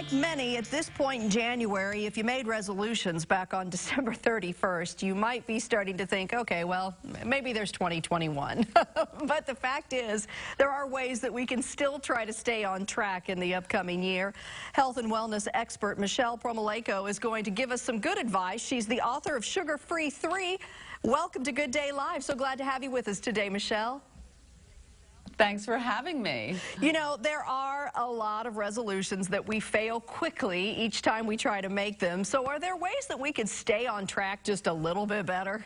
like many at this point in January, if you made resolutions back on December 31st, you might be starting to think, okay, well, maybe there's 2021. But the fact is, there are ways that we can still try to stay on track in the upcoming year. Health and wellness expert Michelle Promoleko is going to give us some good advice. She's the author of Sugar Free 3. Welcome to Good Day Live. So glad to have you with us today, Michelle. Thanks for having me. You know, there are a lot of resolutions that we fail quickly each time we try to make them. So are there ways that we can stay on track just a little bit better?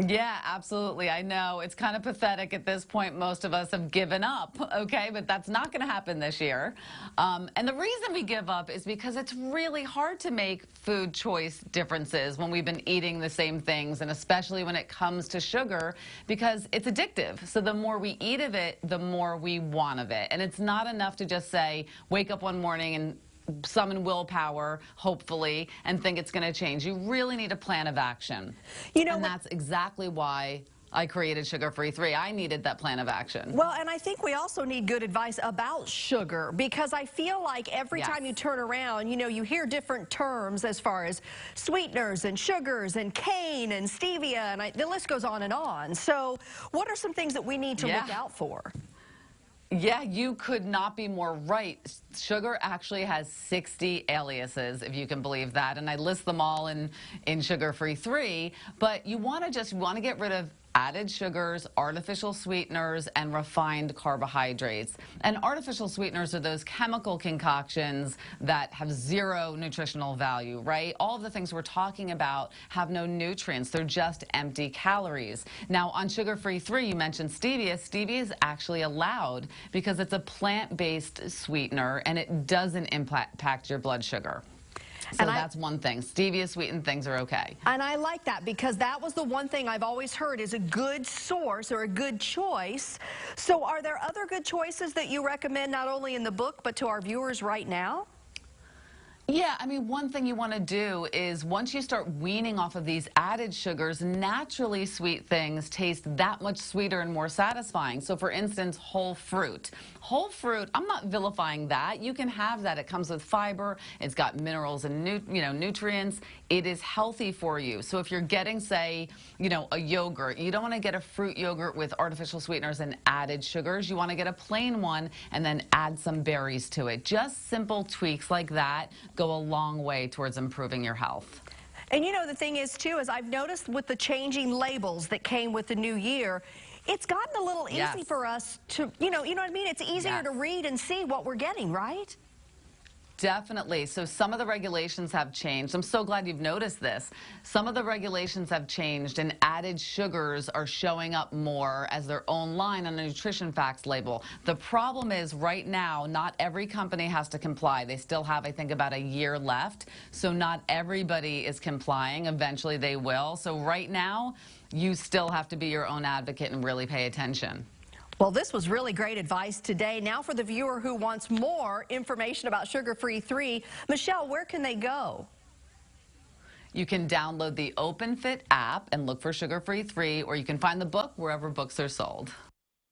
Yeah, absolutely. I know it's kind of pathetic at this point. Most of us have given up, okay? But that's not going to happen this year. And the reason we give up is because it's really hard to make food choice differences when we've been eating the same things, and especially when it comes to sugar, because it's addictive. So the more we eat of it, the more we want of it. And it's not enough to just say, wake up one morning and summon willpower, hopefully, and think it's going to change. You really need a plan of action. You know, and that's exactly why I created Sugar Free 3. I needed that plan of action. Well, and I think we also need good advice about sugar, because I feel like every time you turn around, you know, you hear different terms as far as sweeteners and sugars and cane and stevia, and the list goes on and on. So what are some things that we need to look out for? Yeah, you could not be more right. Sugar actually has 60 aliases, if you can believe that, and I list them all in Sugar Free 3. But you want to get rid of added sugars, artificial sweeteners, and refined carbohydrates. And artificial sweeteners are those chemical concoctions that have zero nutritional value, right? All of the things we're talking about have no nutrients. They're just empty calories. Now, on Sugar Free 3, you mentioned stevia. Stevia is actually allowed because it's a plant-based sweetener and it doesn't impact your blood sugar. So that's one thing. Stevia sweetened things are okay. And I like that, because that was the one thing I've always heard is a good source or a good choice. So are there other good choices that you recommend, not only in the book, but to our viewers right now? Yeah, I mean, one thing you want to do is once you start weaning off of these added sugars, naturally sweet things taste that much sweeter and more satisfying. So for instance, whole fruit. Whole fruit, I'm not vilifying that. You can have that. It comes with fiber. It's got minerals and nutrients. It is healthy for you. So if you're getting, say, a yogurt, you don't want to get a fruit yogurt with artificial sweeteners and added sugars. You want to get a plain one and then add some berries to it. Just simple tweaks like that go a long way towards improving your health. And you know, the thing is too, is I've noticed with the changing labels that came with the new year, it's gotten a little easy for us to, you know what I mean? It's easier to read and see what we're getting, right? Definitely. So some of the regulations have changed. I'm so glad you've noticed this. Some of the regulations have changed, and added sugars are showing up more as their own line on a nutrition facts label. The problem is right now, not every company has to comply. They still have, I think, about a year left. So not everybody is complying. Eventually they will. So right now, you still have to be your own advocate and really pay attention. Well, this was really great advice today. Now for the viewer who wants more information about Sugar Free 3, Michelle, where can they go? You can download the OpenFit app and look for Sugar Free 3, or you can find the book wherever books are sold.